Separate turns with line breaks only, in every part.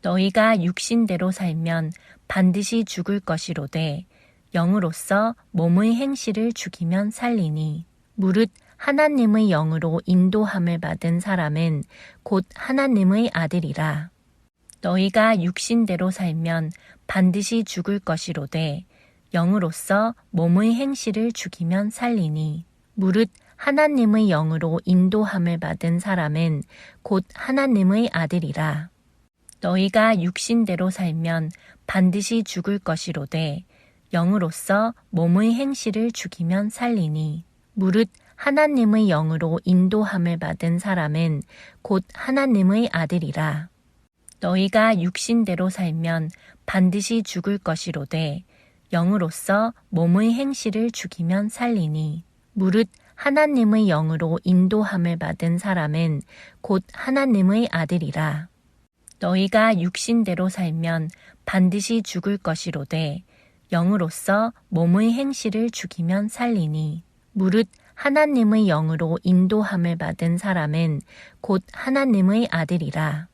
너희가 육신대로 살면 반드시 죽을 것이로되 영으로서 몸의 행실을 죽이면 살리니 무릇 하나님의 영으로 인도함을 받은 사람은 곧 하나님의 아들이라. 너희가 육신대로 살면 반드시 죽을 것이로되 영으로서 몸의 행실을 죽이면 살리니 무릇 하나님의 영으로 인도함을 받은 사람은 곧 하나님의 아들이라. 너희가 육신대로 살면 반드시 죽을 것이로되 영으로서 몸의 행실을 죽이면 살리니 무릇 하나님의 영으로 인도함을 받은 사람은 곧 하나님의 아들이라. 너희가 육신대로 살면 반드시 죽을 것이로되 영으로서 몸의 행실을 죽이면 살리니 무릇 하나님의 영으로 인도함을 받은 사람은 곧 하나님의 아들이라. 너희가 육신대로 살면 반드시 죽을 것이로되 영으로서 몸의 행실을 죽이면 살리니 무릇 하나님의 영으로 인도함을 받은 사람은 곧 하나님의 아들이라.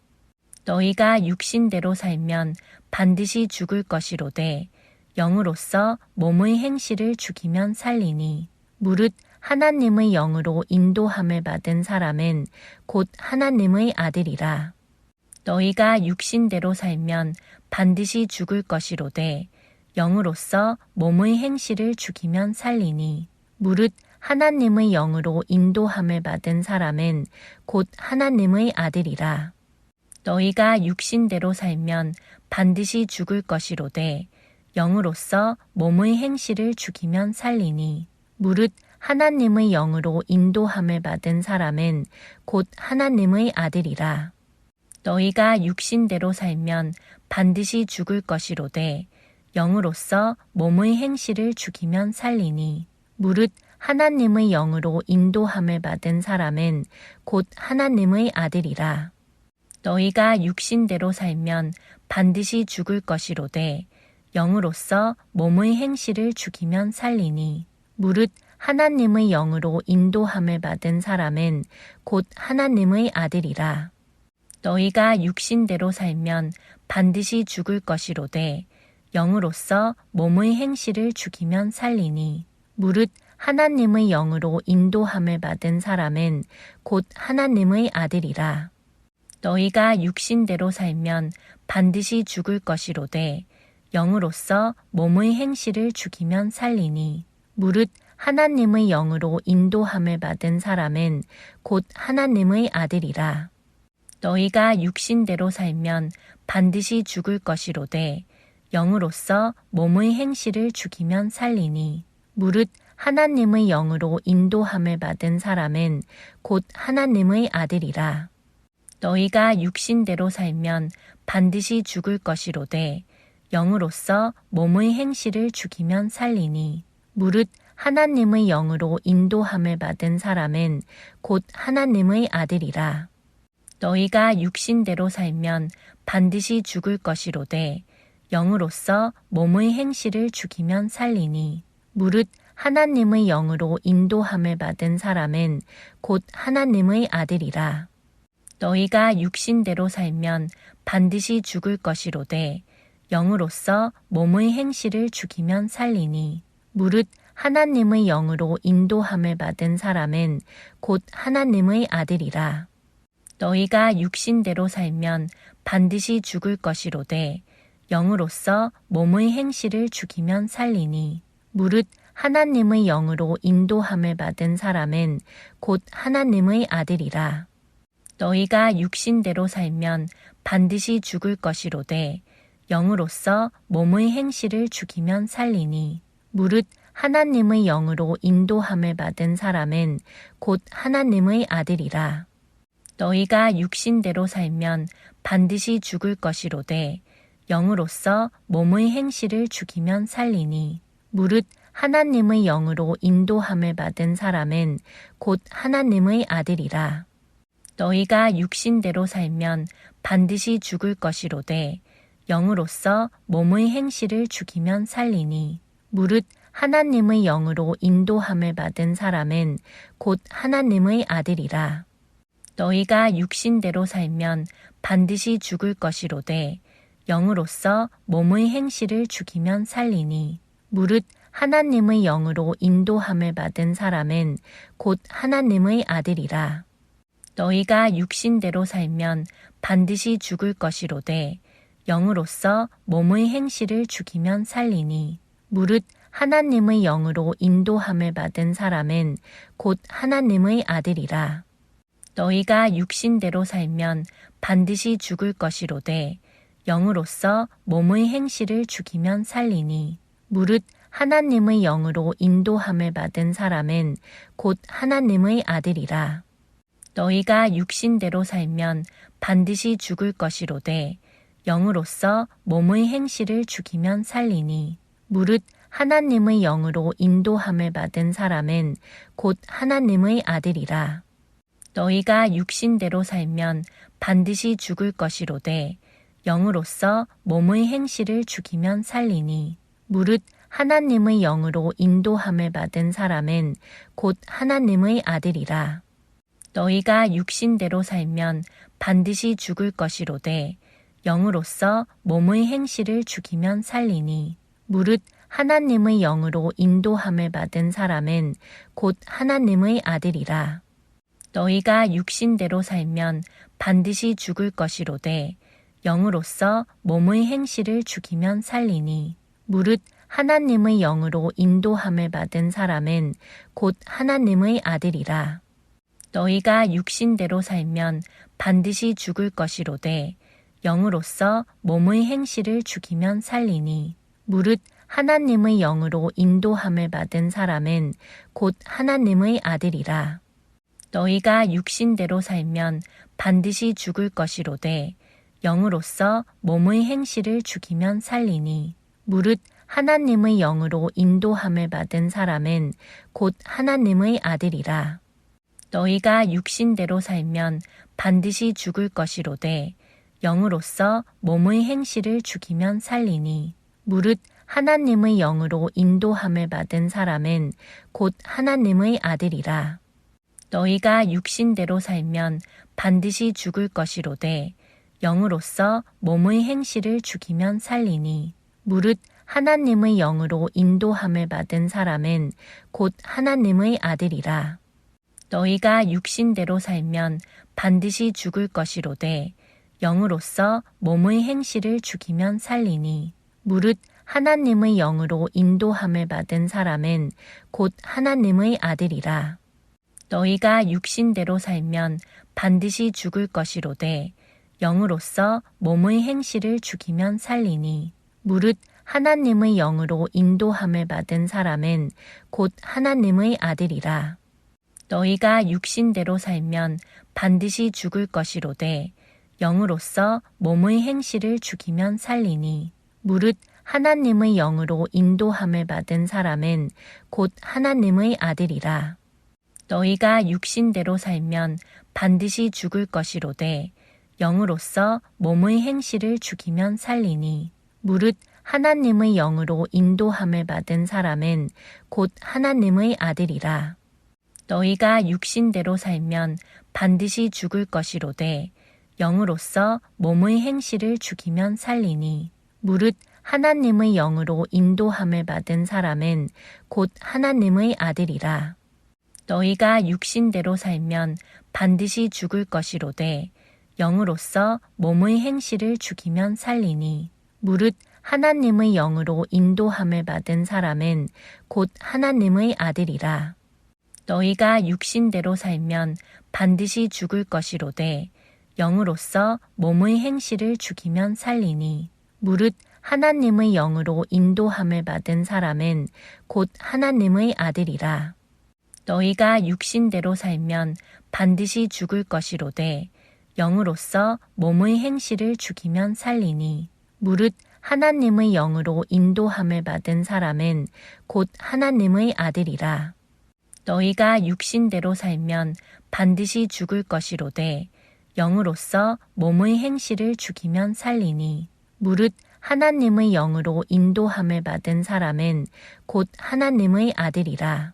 너희가 육신대로 살면 반드시 죽을 것이로되 영으로서 몸의 행실을 죽이면 살리니 무릇 하나님의 영으로 인도함을 받은 사람은 곧 하나님의 아들이라. 너희가 육신대로 살면 반드시 죽을 것이로되 영으로서 몸의 행실을 죽이면 살리니 무릇 하나님의 영으로 인도함을 받은 사람은 곧 하나님의 아들이라. 너희가 육신대로 살면 반드시 죽을 것이로되 영으로서 몸의 행실을 죽이면 살리니 무릇 하나님의 영으로 인도함을 받은 사람은 곧 하나님의 아들이라. 너희가 육신대로 살면 반드시 죽을 것이로되 영으로서 몸의 행실을 죽이면 살리니 무릇 하나님의 영으로 인도함을 받은 사람은 곧 하나님의 아들이라. 너희가 육신대로 살면 반드시 죽을 것이로되 영으로서 몸의 행실을 죽이면 살리니 무릇 하나님의 영으로 인도함을 받은 사람은 곧 하나님의 아들이라. 너희가 육신대로 살면 반드시 죽을 것이로되 영으로서 몸의 행실을 죽이면 살리니 무릇 하나님의 영으로 인도함을 받은 사람은 곧 하나님의 아들이라. 너희가 육신대로 살면 반드시 죽을 것이로되 영으로서 몸의 행실을 죽이면 살리니 무릇 하나님의 영으로 인도함을 받은 사람은 곧 하나님의 아들이라. 너희가 육신대로 살면 반드시 죽을 것이로되 영으로서 몸의 행실을 죽이면 살리니 무릇 하나님의 영으로 인도함을 받은 사람은 곧 하나님의 아들이라. 너희가 육신대로 살면 반드시 죽을 것이로되 영으로서 몸의 행실을 죽이면 살리니 무릇 하나님의 영으로 인도함을 받은 사람은 곧 하나님의 아들이라. 너희가 육신대로 살면 반드시 죽을 것이로되 영으로서 몸의 행실을 죽이면 살리니 무릇 하나님의 영으로 인도함을 받은 사람은 곧 하나님의 아들이라. 너희가 육신대로 살면 반드시 죽을 것이로되 영으로서 몸의 행실을 죽이면 살리니 무릇 하나님의 영으로 인도함을 받은 사람은 곧 하나님의 아들이라. 너희가 육신대로 살면 반드시 죽을 것이로되 영으로서 몸의 행실을 죽이면 살리니 무릇 하나님의 영으로 인도함을 받은 사람은 곧 하나님의 아들이라. 너희가 육신대로 살면 반드시 죽을 것이로되 영으로서 몸의 행실을 죽이면 살리니 무릇 하나님의 영으로 인도함을 받은 사람은 곧 하나님의 아들이라. 너희가 육신대로 살면 반드시 죽을 것이로되 영으로서 몸의 행실을 죽이면 살리니 무릇 하나님의 영으로 인도함을 받은 사람은 곧 하나님의 아들이라. 너희가 육신대로 살면 반드시 죽을 것이로되 영으로서 몸의 행실을 죽이면 살리니 무릇 하나님의 영으로 인도함을 받은 사람은 곧 하나님의 아들이라. 너희가 육신대로 살면 반드시 죽을 것이로되 영으로서 몸의 행실을 죽이면 살리니 무릇 하나님의 영으로 인도함을 받은 사람은 곧 하나님의 아들이라. 너희가 육신대로 살면 반드시 죽을 것이로되 영으로서 몸의 행실을 죽이면 살리니 무릇 하나님의 영으로 인도함을 받은 사람은 곧 하나님의 아들이라. 너희가 육신대로 살면 반드시 죽을 것이로되 영으로서 몸의 행실을 죽이면 살리니 무릇 하나님의 영으로 인도함을 받은 사람은 곧 하나님의 아들이라. 너희가 육신대로 살면 반드시 죽을 것이로되 영으로서 몸의 행실을 죽이면 살리니 무릇 하나님의 영으로 인도함을 받은 사람은 곧 하나님의 아들이라. 너희가 육신대로 살면 반드시 죽을 것이로되 영으로서 몸의 행실을 죽이면 살리니 무릇 하나님의 영으로 인도함을 받은 사람은 곧 하나님의 아들이라. 너희가 육신대로 살면 반드시 죽을 것이로되 영으로서 몸의 행실을 죽이면 살리니 무릇 하나님의 영으로 인도함을 받은 사람은 곧 하나님의 아들이라. 너희가 육신대로 살면 반드시 죽을 것이로되 영으로서 몸의 행실을 죽이면 살리니 무릇 하나님의 영으로 인도함을 받은 사람은 곧 하나님의 아들이라. 너희가 육신대로 살면 반드시 죽을 것이로되 영으로서 몸의 행실을 죽이면 살리니 무릇 하나님의 영으로 인도함을 받은 사람은 곧 하나님의 아들이라. 너희가 육신대로 살면 반드시 죽을 것이로되 영으로서 몸의 행실을 죽이면 살리니 무릇 하나님의 영으로 인도함을 받은 사람은 곧 하나님의 아들이라. 너희가 육신대로 살면 반드시 죽을 것이로되 영으로서 몸의 행실을 죽이면 살리니 무릇 하나님의 영으로 인도함을 받은 사람은 곧 하나님의 아들이라. 너희가 육신대로 살면 반드시 죽을 것이로되 영으로서 몸의 행실을 죽이면 살리니 무릇 하나님의 영으로 인도함을 받은 사람은 곧 하나님의 아들이라. 너희가 육신대로 살면 반드시 죽을 것이로되 영으로서 몸의 행실을 죽이면 살리니 무릇 하나님의 영으로 인도함을 받은 사람은 곧 하나님의 아들이라. 너희가 육신대로 살면 반드시 죽을 것이로되 영으로서 몸의 행실을 죽이면 살리니 무릇 하나님의 영으로 인도함을 받은 사람은 곧 하나님의 아들이라. 너희가 육신대로 살면 반드시 죽을 것이로되 영으로서 몸의 행실을 죽이면 살리니 무릇 하나님의 영으로 인도함을 받은 사람은 곧 하나님의 아들이라. 너희가 육신대로 살면 반드시 죽을 것이로되 영으로서 몸의 행실을 죽이면 살리니 무릇 하나님의 영으로 인도함을 받은 사람은 곧 하나님의 아들이라. 너희가 육신대로 살면 반드시 죽을 것이로되 영으로서 몸의 행실을 죽이면 살리니 무릇 하나님의 영으로 인도함을 받은 사람은 곧 하나님의 아들이라. 너희가 육신대로 살면 반드시 죽을 것이로되 영으로서 몸의 행실을 죽이면 살리니 무릇 하나님의 영으로 인도함을 받은 사람은 곧 하나님의 아들이라. 너희가 육신대로 살면 반드시 죽을 것이로되 영으로서 몸의 행실을 죽이면 살리니 무릇 하나님의 영으로 인도함을 받은 사람은 곧 하나님의 아들이라. 너희가 육신대로 살면 반드시 죽을 것이로되 영으로서 몸의 행실을 죽이면 살리니 무릇 하나님의 영으로 인도함을 받은 사람은 곧 하나님의 아들이라. 너희가 육신대로 살면 반드시 죽을 것이로되 영으로서 몸의 행실을 죽이면 살리니 무릇 하나님의 영으로 인도함을 받은 사람은 곧 하나님의 아들이라.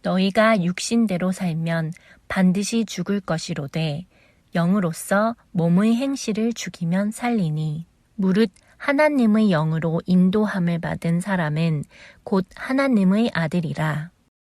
너희가 육신대로 살면 반드시 죽을 것이로되 영으로서 몸의 행실을 죽이면 살리니 무릇 하나님의 영으로 인도함을 받은 사람은 곧 하나님의 아들이라.